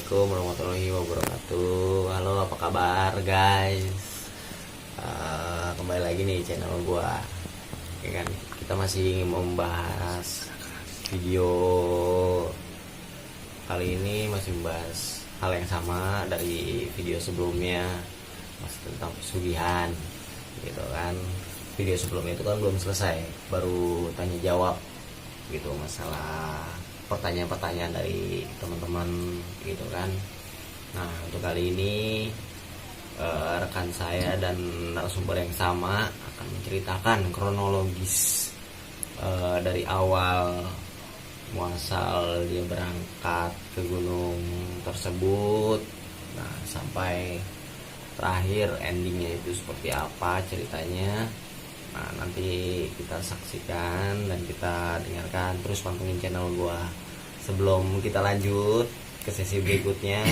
Assalamualaikum warahmatullahi wabarakatuh. Halo, apa kabar guys? Kembali lagi nih channel gua. Ya kan, kita masih membahas video kali ini, masih membahas hal yang sama dari video sebelumnya, masih tentang pesugihan gitu kan. Video sebelumnya itu kan belum selesai, baru tanya jawab gitu, masalah pertanyaan-pertanyaan dari teman-teman gitu kan. Nah, untuk kali ini rekan saya dan narasumber yang sama akan menceritakan kronologis dari awal muasal dia berangkat ke gunung tersebut, nah sampai terakhir endingnya itu seperti apa ceritanya. Nah, nanti kita saksikan dan kita dengarkan, terus pantengin channel gua. Sebelum kita lanjut ke sesi berikutnya,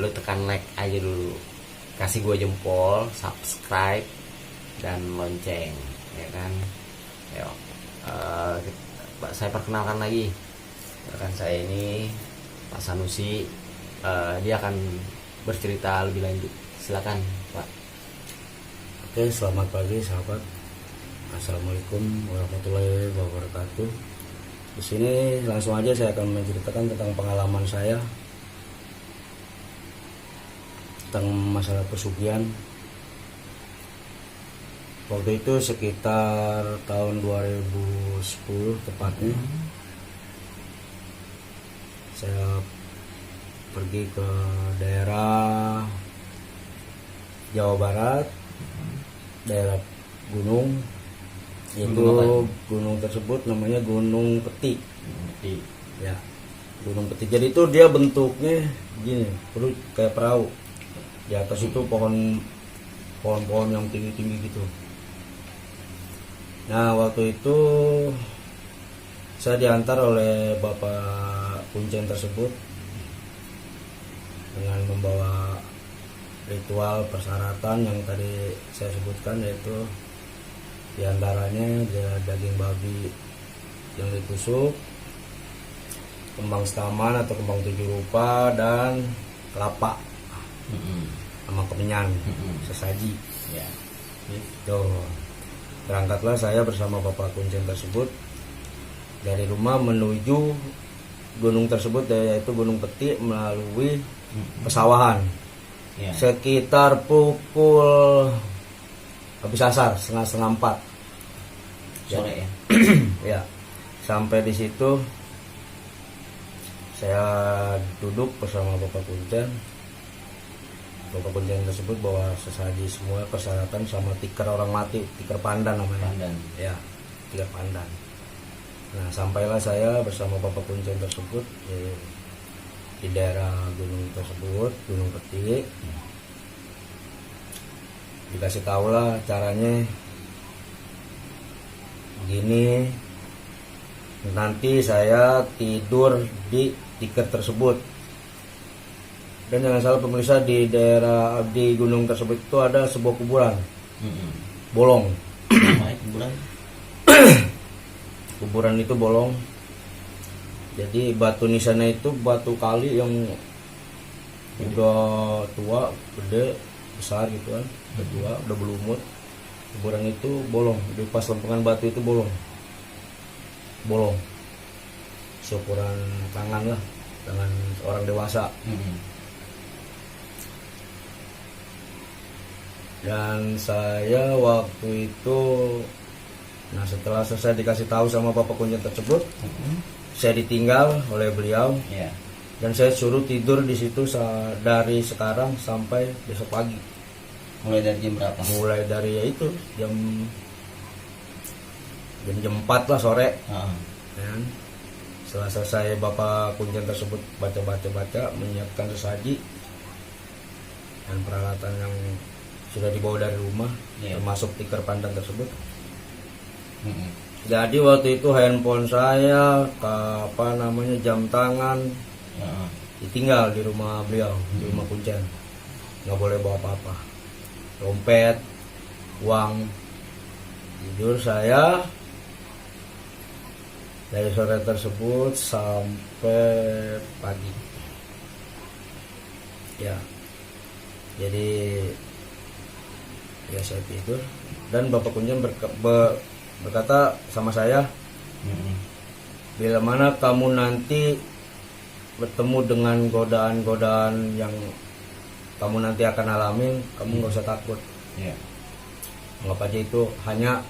lu tekan like aja dulu, kasih gua jempol, subscribe dan lonceng, ya kan. Yuk, saya perkenalkan lagi rekan saya ini, Pak Sanusi. Dia akan bercerita lebih lanjut. Silakan, Pak. Oke, selamat pagi sahabat. Assalamualaikum warahmatullahi wabarakatuh. Di sini langsung aja saya akan menceritakan tentang pengalaman saya tentang masalah pesugihan. Waktu itu sekitar tahun 2010 tepatnya. Saya pergi ke daerah Jawa Barat, daerah gunung, itu gunung tersebut namanya Gunung Peti. Ya, Gunung Peti. Jadi itu dia bentuknya gini, perut kayak perahu. Di atas itu pohon-pohon yang tinggi-tinggi gitu. Nah, waktu itu saya diantar oleh Bapak Kuncen tersebut dengan membawa ritual persyaratan yang tadi saya sebutkan, yaitu diantaranya daging babi yang ditusuk, kembang setaman atau kembang 7 rupa, dan kelapa sama kemenyan sesaji. Ya. Tuh, berangkatlah saya bersama Bapak Kuncen tersebut dari rumah menuju gunung tersebut, yaitu Gunung Peti, melalui pesawahan. Ya. Sekitar pukul habis asar, setengah 4 Sore ya. Ya, sampai di situ saya duduk bersama Bapak Kuncen. Bapak Kuncen tersebut bawa sesaji semua persyaratan sama tikar orang mati, tikar pandan namanya. Pandan. Ya, tikar pandan. Nah, sampailah saya bersama Bapak Kuncen tersebut di daerah gunung tersebut, Gunung Peti. Dikasih tahu lah caranya begini, nanti saya tidur di tikar tersebut. Dan jangan salah pemirsa, di daerah di gunung tersebut itu ada sebuah kuburan bolong. Kuburan. Kuburan itu bolong. Jadi batu nisannya itu batu kali yang udah tua, gede, besar gitu kan, udah tua, udah berlumut. Kuburan itu bolong, di pas lempengan batu itu bolong, seukuran tangan lah, tangan orang dewasa. Dan saya waktu itu, nah setelah selesai dikasih tahu sama Bapak Kuncen tersebut, saya ditinggal oleh beliau. Ya. Dan saya suruh tidur di situ dari sekarang sampai besok pagi. Mulai dari jam berapa? Mulai dari ya itu jam 4 lah sore. Dan setelah selesai Bapak Kuncen tersebut baca, menyiapkan sesaji dan peralatan yang sudah dibawa dari rumah, termasuk tikar pandan tersebut. Jadi waktu itu handphone saya, jam tangan, ditinggal di rumah beliau, di rumah Kuncen. Nggak boleh bawa apa-apa, dompet, uang. Tidur saya dari sore tersebut sampai pagi. Ya, jadi ya saya tidur dan Bapak Kunjan berkata sama saya, bila mana kamu nanti bertemu dengan godaan-godaan yang kamu nanti akan alamin, kamu nggak usah takut. Iya. Anggap aja itu hanya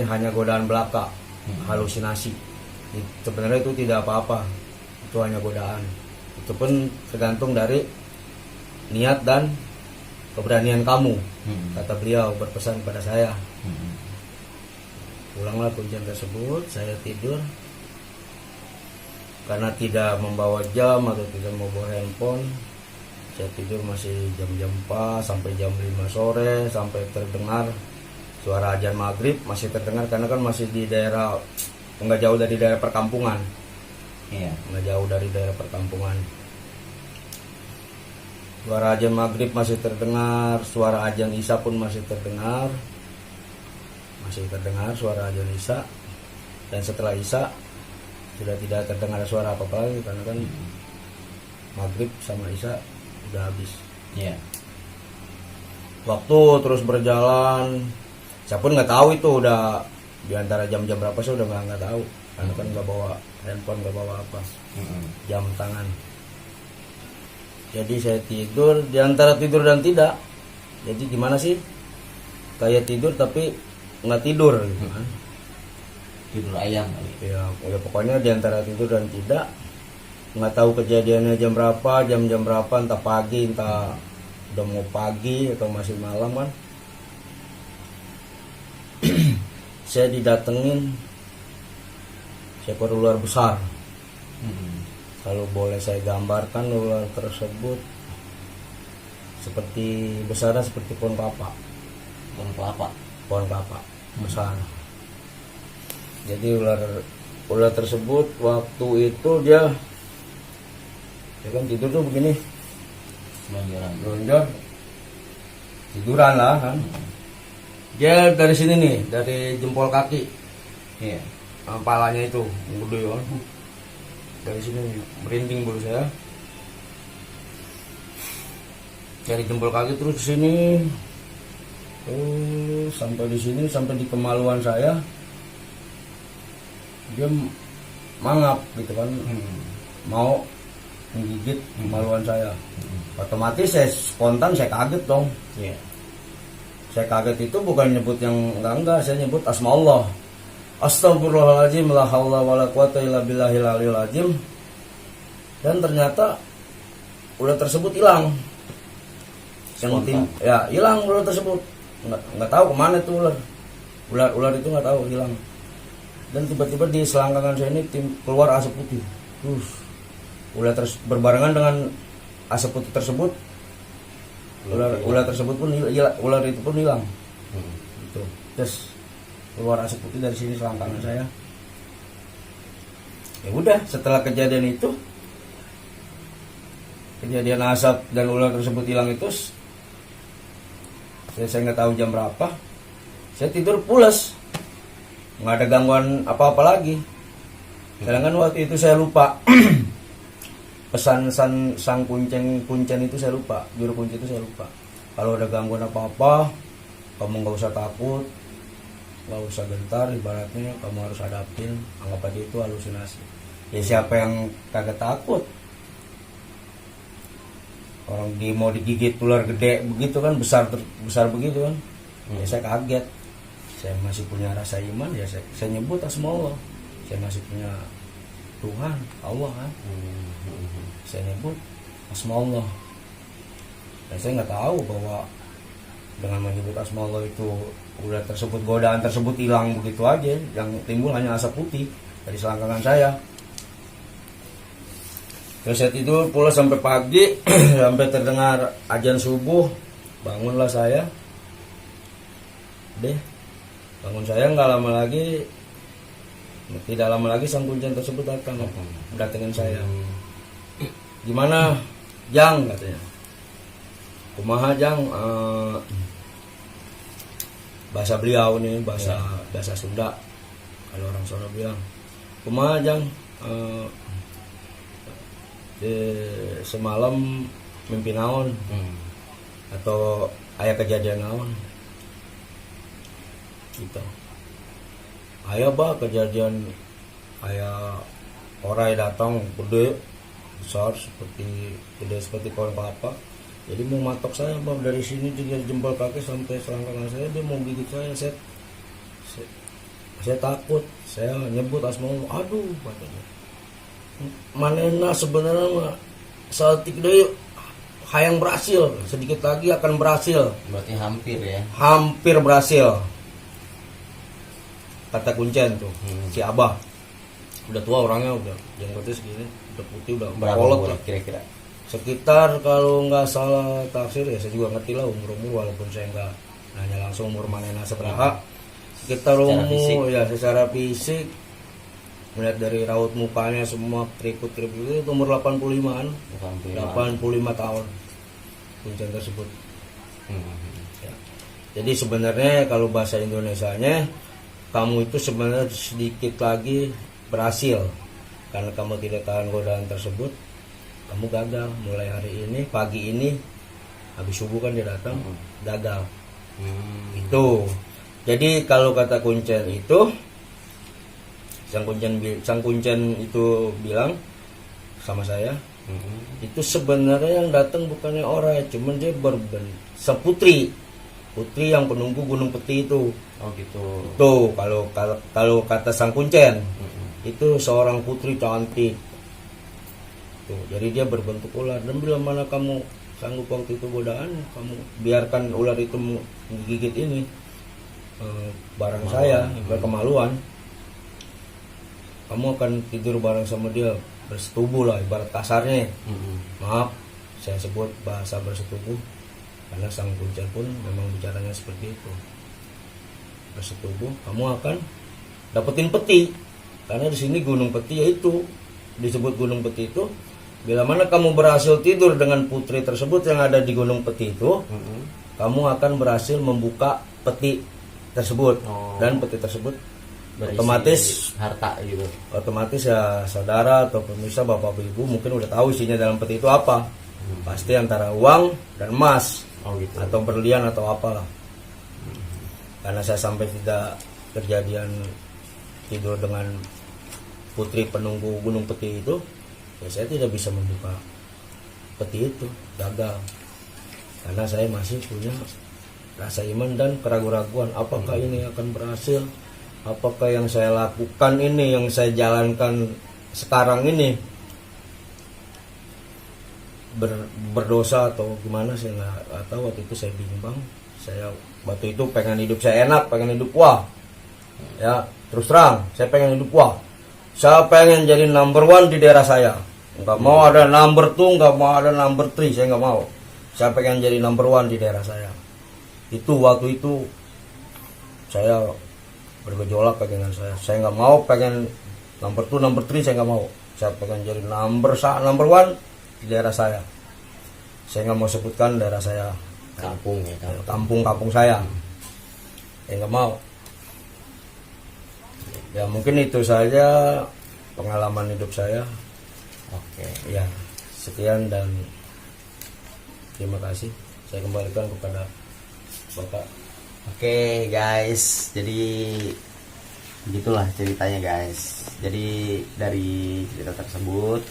hanya godaan belaka, halusinasi. Sebenarnya itu tidak apa-apa, itu hanya godaan. Itu pun tergantung dari niat dan keberanian kamu, kata beliau berpesan pada saya. Pulanglah kunjang tersebut, saya tidur karena tidak membawa jam atau tidak membawa handphone. Saya tidur masih jam-jam 4 sampai jam 5 sore, sampai terdengar suara azan maghrib, masih terdengar karena kan masih di daerah nggak jauh dari daerah perkampungan. Iya. Nggak jauh dari daerah perkampungan. Suara azan maghrib masih terdengar, suara azan isya pun masih terdengar suara azan isya. Dan setelah isya sudah tidak terdengar suara apa-apa lagi karena kan maghrib sama isya udah habis. Iya. Waktu terus berjalan, saya pun nggak tahu itu udah di antara jam-jam berapa, saya udah nggak tahu karena kan nggak bawa handphone, nggak bawa apa, jam tangan. Jadi saya tidur di antara tidur dan tidak. Jadi gimana sih? Kayak tidur tapi nggak tidur gitu kan. Tidur ayam kali. Ya pokoknya di antara tidur dan tidak. Nggak tahu kejadiannya jam berapa, jam-jam berapa, entah pagi, entah udah mau pagi atau masih malam kan. Saya didatengin seekor ular besar. Kalau boleh saya gambarkan, ular tersebut besarnya seperti pohon kelapa. Pohon kelapa besar. Jadi ular tersebut waktu itu dia kan tidur tuh begini, lonjor tiduran lah kan. Dia dari sini nih, dari jempol kaki, Iya. palanya itu gede kan. Dari sini merinding bulu saya. Dari jempol kaki terus ke sini, sampai di sini, sampai di kemaluan saya. Dia mangap gitu kan, mau menggigit kemaluan saya. Otomatis saya spontan, saya kaget dong. Iya. Saya kaget itu bukan nyebut yang enggak, saya nyebut asma Allah. Astagfirullahaladzim, la haula wala quwata illa billahil aliyil azim. Dan ternyata ular tersebut hilang. Hilang ular tersebut. Enggak tahu kemana itu ular. Ular itu enggak tahu, hilang. Dan tiba-tiba di selangkangan saya ini keluar asap putih. Terus berbarengan dengan asap putih tersebut, ular tersebut pun ular itu pun hilang. Gitu. Terus keluar asap putih dari sini selangkangan saya. Ya udah, setelah kejadian itu, kejadian asap dan ular tersebut hilang itu, saya nggak tahu jam berapa. Saya tidur pulas, nggak ada gangguan apa-apa lagi. Sedangkan waktu itu saya lupa pesan sang kuncen itu saya lupa, juru kunci itu saya lupa. Kalau ada gangguan apa-apa, kamu nggak usah takut, nggak usah gentar, ibaratnya kamu harus hadapin, anggap aja itu halusinasi. Ya siapa yang kagak takut? Orang mau digigit ular gede begitu kan, besar begitu kan. Ya saya kaget. Saya masih punya rasa iman, ya saya nyebut asma Allah. Saya masih punya Tuhan, Allah kan. Saya nyebut asma Allah. Dan saya nggak tahu bahwa dengan menyebut asma Allah itu ular tersebut, godaan tersebut hilang begitu aja. Yang timbul hanya asap putih dari selangkangan saya. Terus saya tidur pula sampai pagi sampai terdengar azan subuh. Bangunlah saya. Bangun saya nggak lama lagi, tidak lama lagi sang kuncen tersebut datangin saya. Gimana Jang, katanya. Kumaha Jang, bahasa beliau nih, bahasa Sunda. Kalau orang Sunda bilang, kumaha Jang, semalam mimpi naon atau aya kejadian naon gitu. Aya bah kejadian, aya orang datang gede besar seperti pohon kelapa. Jadi mau matok saya bang, dari sini dari jempol kaki sampai selangkangan saya, dia mau gigit saya. Saya takut, saya nyebut asma, aduh katanya. Manena sebenarnya saat itu hayang berhasil, sedikit lagi akan berhasil. Berarti hampir ya. Hampir berhasil. Kata kuncen tuh, si Abah. Udah tua orangnya, udah jenggotnya segini, udah putih, udah Berapa kolot umur lah. kira-kira? Sekitar kalau nggak salah taksir ya, saya juga ngerti lah umur walaupun saya nggak nanya langsung umur manena seberapa. Sekitar umur ya secara fisik melihat dari raut mukanya semua keriput-keriput itu umur 85-an. 85 tahun kuncen tersebut. Ya. Jadi sebenarnya kalau bahasa Indonesianya, kamu itu sebenarnya sedikit lagi berhasil karena kamu tidak tahan godaan tersebut. Kamu gagal mulai hari ini, pagi ini habis subuh kan dia datang, gagal. Itu. Jadi kalau kata kuncen itu, sang kuncen itu bilang sama saya, itu sebenarnya yang datang bukannya orang, cuman dia seputri, putri yang penunggu Gunung Peti itu. Oh gitu. Tuh kalau kata sang kuncen, itu seorang putri cantik. Tuh, jadi dia berbentuk ular dan bila mana kamu sanggup waktu itu godaan, kamu biarkan ular itu menggigit ini barang saya, berkemaluan, kamu akan tidur bareng sama dia, bersetubuh lah ibarat kasarnya. Maaf, saya sebut bahasa bersetubuh karena sang kuncen pun memang bicaranya seperti itu. Bersetubuh, kamu akan dapetin peti karena di sini Gunung Peti yaitu disebut Gunung Peti itu. Bila mana kamu berhasil tidur dengan putri tersebut yang ada di Gunung Peti itu, kamu akan berhasil membuka peti tersebut. Dan peti tersebut berisi otomatis harta gitu. Otomatis ya saudara atau pemirsa bapak ibu mungkin udah tahu isinya dalam peti itu apa. Pasti antara uang dan emas, gitu. Atau berlian atau apalah. Karena saya sampai tidak kejadian tidur dengan putri penunggu Gunung Peti itu, ya saya tidak bisa membuka peti itu, gagal. Karena saya masih punya rasa iman dan keraguan-raguan, apakah ini akan berhasil, apakah yang saya lakukan ini, yang saya jalankan sekarang ini berdosa atau gimana, saya nggak tahu. Waktu itu saya bimbang. Saya waktu itu pengen hidup saya enak, pengen hidup wah, ya terus terang saya pengen hidup wah. Saya pengen jadi number one di daerah saya. Nggak mau ada number 2, nggak mau ada number 3, saya nggak mau. Saya pengen jadi number 1 di daerah saya. Itu waktu itu saya bergejolak dengan saya. Saya nggak mau pengen number 2, number 3, saya nggak mau. Saya pengen jadi number 1 di daerah saya. Saya nggak mau sebutkan daerah saya. Kampung ya, Kampung saya. Saya nggak mau. Ya mungkin itu saja pengalaman hidup saya. Oke. Ya, sekian dan terima kasih. Saya kembalikan kepada Bapak. Oke guys, jadi begitulah ceritanya guys. Jadi dari cerita tersebut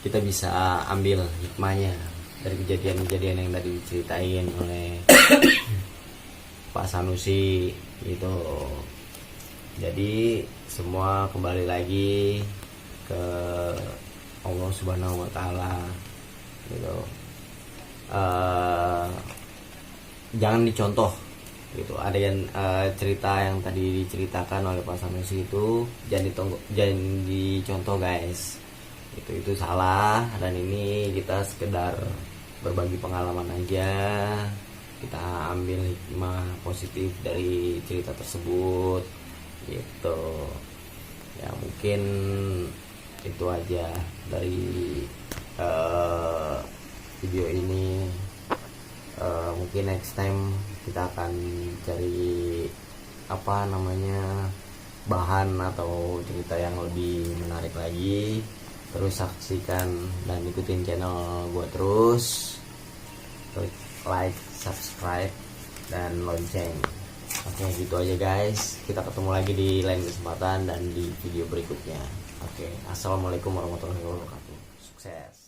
kita bisa ambil hikmahnya dari kejadian-kejadian yang tadi diceritain oleh Pak Sanusi gitu. Jadi semua kembali lagi ke Allah Subhanahu wa Ta'ala gitu. Jangan dicontoh gitu. Ada yang cerita yang tadi diceritakan oleh Pak Sanusi itu jangan dicontoh guys. Itu salah, dan ini kita sekedar berbagi pengalaman aja. Kita ambil hikmah positif dari cerita tersebut gitu. Ya mungkin itu aja dari video ini. Mungkin next time kita akan cari bahan atau cerita yang lebih menarik lagi Terus saksikan dan ikutin channel gue terus. Klik like, subscribe, dan lonceng. Oke, gitu aja guys. Kita ketemu lagi di lain kesempatan dan di video berikutnya. Oke, assalamualaikum warahmatullahi wabarakatuh. Sukses.